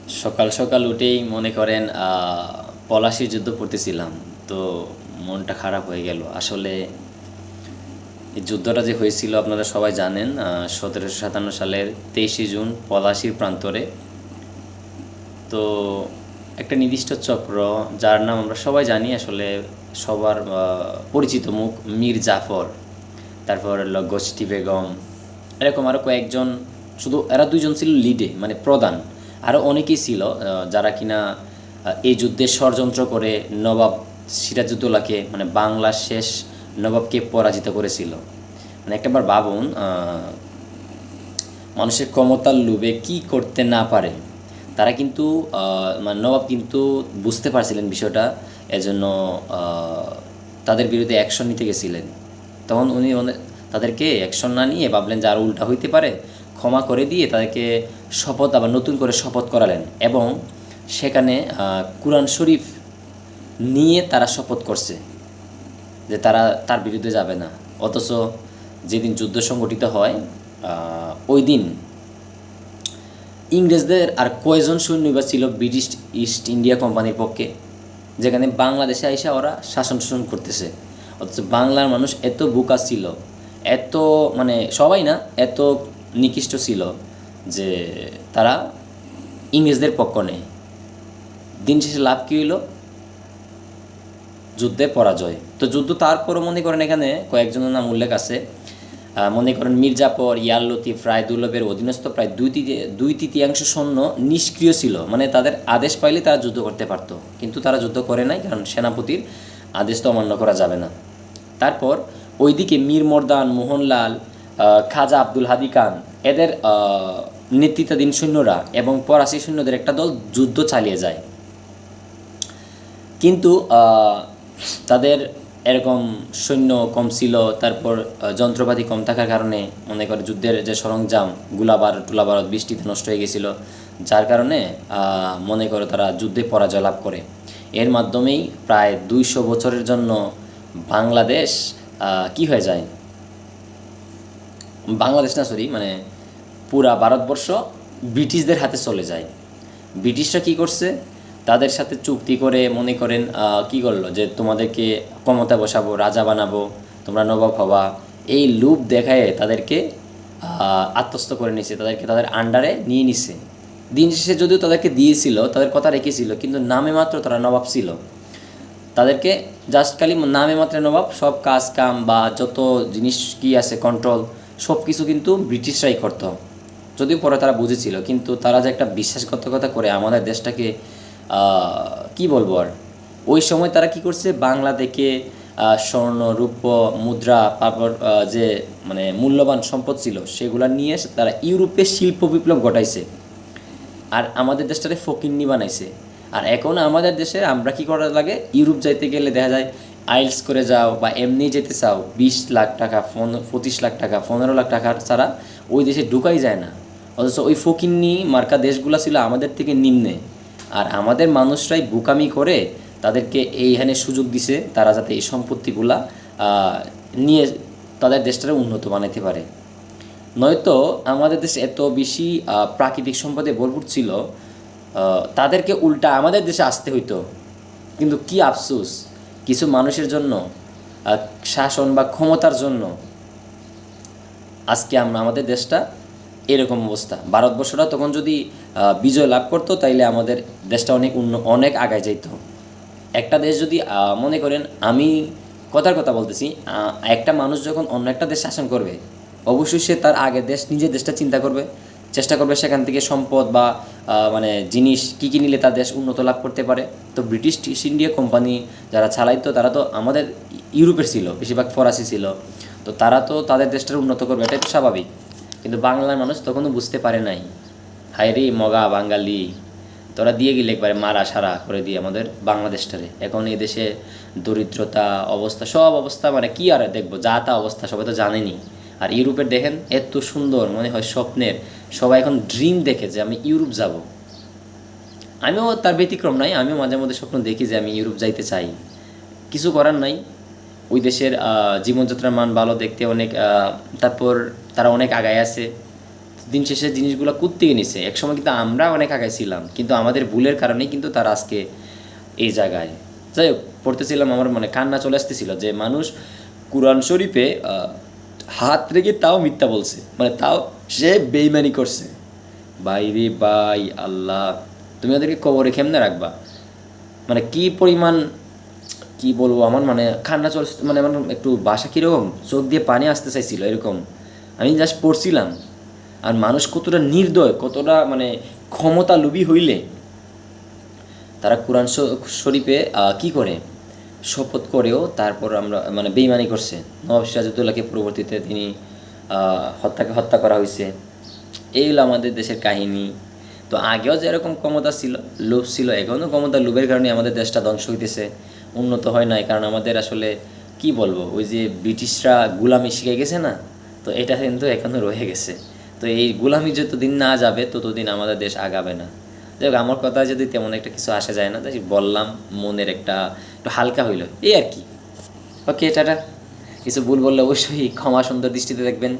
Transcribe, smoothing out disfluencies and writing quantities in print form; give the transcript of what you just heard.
সকাল সকাল উঠেই মনে করেন পলাশির যুদ্ধ পড়তেছিলাম। তো মনটা খারাপ হয়ে গেল আসলে। এই যুদ্ধটা যে হয়েছিল আপনারা সবাই জানেন, 1757 সালের 23শে জুন পলাশির প্রান্তরে। তো একটা নির্দিষ্ট চক্র, যার নাম আমরা সবাই জানি, আসলে সবার পরিচিত মুখ, মীর জাফর, তারপর হলো গোষ্ঠী বেগম, এরকম আরও কয়েকজন। শুধু এরা দুইজন ছিল লিডে, মানে প্রধান। আরও অনেকেই ছিল যারা কিনা এই যুদ্ধে ষড়যন্ত্র করে নবাব সিরাজউদ্দৌলাকে, মানে বাংলার শেষ নবাবকে পরাজিত করেছিল। মানে একটাবার ভাবুন, মানুষের ক্ষমতার লোভে কি করতে না পারে। তারা কিন্তু মানে নবাব কিন্তু বুঝতে পারছিলেন বিষয়টা, এজন্য তাদের বিরুদ্ধে অ্যাকশন নিতে গেছিলেন। তখন উনি তাদেরকে অ্যাকশন না নিয়ে ভাবলেন যে আর উল্টা হইতে পারে, ক্ষমা করে দিয়ে তাদেরকে শপথ, আবার নতুন করে শপথ করালেন। এবং সেখানে কুরআন শরীফ নিয়ে তারা শপথ করছে যে তারা তার বিরুদ্ধে যাবে না। অথচ যেদিন যুদ্ধ সংগঠিত হয়, ওই দিন ইংরেজদের আর কয়জন সৈন্য ছিল ব্রিটিশ ইস্ট ইন্ডিয়া কোম্পানির পক্ষে, যেখানে বাংলাদেশে আইসা ওরা শাসন করতেছে। অথচ বাংলার মানুষ এত বোকা ছিল, এত, মানে সবাই না, এত নিকৃষ্ট ছিল যে তারা ইংরেজদের পক্ষ নেয়। দিন শেষে লাভ কী হইল? যুদ্ধে পরাজয়। তো যুদ্ধ তারপরও মনে করেন এখানে কয়েকজনের নাম উল্লেখ আছে। মনে করেন মির্জাফর, ইয়ার লতিফ, রায়দুল্লভের অধীনস্থ প্রায় দুই তৃতীয়াংশ সৈন্য নিষ্ক্রিয় ছিল, মানে তাদের আদেশ পাইলে তারা যুদ্ধ করতে পারতো, কিন্তু তারা যুদ্ধ করে নাই, কারণ সেনাপতির আদেশ তো অমান্য করা যাবে না। তারপর ওইদিকে মীর মর্দান, মোহনলাল, খাজা আব্দুল হাদি খান, এদের নেতৃত্বাধীন সৈন্যরা এবং ফরাসি সৈন্যদের একটা দল যুদ্ধ চালিয়ে যায়। কিন্তু তাদের এরকম সৈন্য কম ছিল, তারপর যন্ত্রপাতি কম থাকার কারণে মনে করে যুদ্ধের যে সরঞ্জাম, গোলাবারুদ টুলাবারুদ বৃষ্টিতে নষ্ট হয়ে গেছিল, যার কারণে মনে করো তারা যুদ্ধে পরাজয় লাভ করে। এর মাধ্যমেই প্রায় 200 বছরের জন্য বাংলাদেশ কি হয়ে যায়, বাংলাদেশ না সরি, মানে পুরা ভারতবর্ষ ব্রিটিশদের হাতে চলে যায়। ব্রিটিশরা কি করছে, তাদের সাথে চুক্তি করে মনে করেন কি করলো, যে তোমাদেরকে ক্ষমতা বসাবো, রাজা বানাবো, তোমরা নবাব হবা, এই লুপ দেখায় তাদেরকে আত্মস্থ করে নিছে, তাদেরকে তাদের আন্ডারে নিয়ে নিছে। দিন শেষে যদিও তাদেরকে দিয়েছিল, তাদের কথা রেখেছিল, কিন্তু নামে মাত্র তারা নবাব ছিল। তাদেরকে জাস্ট খালি নামে মাত্র নবাব, সব কাজ কাম বা যত জিনিস কি আছে কন্ট্রোল, সব কিছু কিন্তু ব্রিটিশরাই করতো। যদিও পরে তারা বুঝেছিল, কিন্তু তারা যে একটা বিশ্বাসঘাতকতা করে আমাদের দেশটাকে, কি বলবো আর, ওই সময় তারা কি করছে, বাংলা থেকে স্বর্ণ, রূপ্য, মুদ্রা, তারপর যে মানে মূল্যবান সম্পদ ছিল সেগুলা নিয়ে তারা ইউরোপে শিল্প বিপ্লব ঘটাইছে, আর আমাদের দেশটারে ফকিন্নি বানাইছে। আর এখন আমাদের দেশে আমরা কি করা লাগে, ইউরোপ যাইতে গেলে দেখা যায় আইলস করে যাও বা এমনি যেতে চাও, 20 লাখ টাকা, 25 লাখ টাকা, 15 লাখ টাকা ছাড়া ওই দেশে ঢুকাই যায় না। অথচ ওই ফকিন্নি মার্কা দেশগুলো ছিল আমাদের থেকে নিম্নে, আর আমাদের মানুষরাই বোকামি করে তাদেরকে এইখানে সুযোগ দিছে, তারা যাতে এই সম্পত্তিগুলা নিয়ে তাদের দেশটারে উন্নত বানাইতে পারে। নয়তো আমাদের দেশে এত বেশি প্রাকৃতিক সম্পদে ভরপুর ছিল, তাদেরকে উল্টা আমাদের দেশে আসতে হইতো। কিন্তু কি আফসোস, কিছু মানুষের জন্য, শাসন বা ক্ষমতার জন্য আজকে আমরা আমাদের দেশটা এরকম অবস্থা। ভারতবর্ষটা তখন যদি বিজয় লাভ করতো, তাইলে আমাদের দেশটা অনেক আগায় যাইত। একটা দেশ যদি মনে করেন, আমি কথার কথা বলতেছি, একটা মানুষ যখন অন্য একটা দেশ শাসন করবে, অবশ্যই সে তার আগের দেশ, নিজের দেশটা চিন্তা করবে, চেষ্টা করবে সেখান থেকে সম্পদ বা মানে জিনিস কী কী নিলে তার দেশ উন্নত লাভ করতে পারে। তো ব্রিটিশ ইস্ট ইন্ডিয়া কোম্পানি যারা চালাইতো, তারা তো আমাদের ইউরোপের ছিল, বেশিরভাগ ফরাসি ছিল, তো তারা তো তাদের দেশটার উন্নত করবে, এটাই তো স্বাভাবিক। কিন্তু বাংলার মানুষ তখনও বুঝতে পারে নাই। হায় রে মগা বাঙালি, তোরা দিয়ে গেলে একবারে মারা সারা করে দিয়ে আমাদের বাংলাদেশটারে। এখন এই দেশে দরিদ্রতা অবস্থা, সব অবস্থা, মানে কি আর দেখবো, যা তা অবস্থা, সবাই তো জানেনি। আর ইউরোপের দেখেন এত সুন্দর, মনে হয় স্বপ্নের, সবাই এখন ড্রিম দেখে যে আমি ইউরোপ যাব। আমিও তার ব্যতিক্রম নাই, আমিও মাঝে মধ্যে স্বপ্ন দেখি যে আমি ইউরোপ যাইতে চাই। কিছু করার নাই, ওই দেশের জীবনযাত্রার মান ভালো, দেখতে অনেক, তারপর তারা অনেক আগায় আছে। দিন শেষে জিনিসগুলো কুত্তিয়ে নিছে। একসময় কিন্তু আমরা অনেক আগে ছিলাম, কিন্তু আমাদের ভুলের কারণেই কিন্তু তারা আজকে এই জায়গায়। যাই হোক, পড়তেছিলাম, আমার মানে কান্না চলে আসতেছিল যে মানুষ কুরআন শরীফে হাত রেখে তাও মিথ্যা বলছে, মানে তাও সে বেইমানি করছে। ভাই রে ভাই, আল্লাহ, তুমি ওদেরকে কবরে কেমনে রাখবা? মানে কি পরিমাণ, কি বলবো, আমার মানে কান্না চলছে, মানে আমার একটু বাসা কীরকম, চোখ দিয়ে পানি আসতে চাইছিল এরকম। আমি জাস্ট পড়ছিলাম। আর মানুষ কতটা নির্দয়, কতটা মানে ক্ষমতা লোভী হইলে তারা কোরআন শরীফে কি করে শপথ করেও তারপর আমরা মানে বেইমানি করছে। নবাব সিরাজউদ্দৌলাকে পরবর্তীতে তিনি হত্যা করা হয়েছে। এই হলো আমাদের দেশের কাহিনী। তো আগেও যেরকম ক্ষমতা ছিল, লোভ ছিল, এখনও ক্ষমতা লোভের কারণে আমাদের দেশটা ধ্বংস হইতেছে, উন্নত হয় নাই। কারণ আমাদের আসলে কি বলবো, ওই যে ব্রিটিশরা গুলামি শিখে গেছে না, তো এটা কিন্তু এখনও রয়ে গেছে। তো এই গুলামি যতদিন না যাবে ততদিন আমাদের দেশ আগাবে না। যাই হোক, আমার কথা যদি তেমন একটা কিছু আসা যায় না, তাই বললাম, মনের একটা একটু হালকা হইল, এই আর কি। ওকে, টাটা। কিছু ভুল বললে অবশ্যই ক্ষমা সুন্দর দৃষ্টিতে দেখবেন।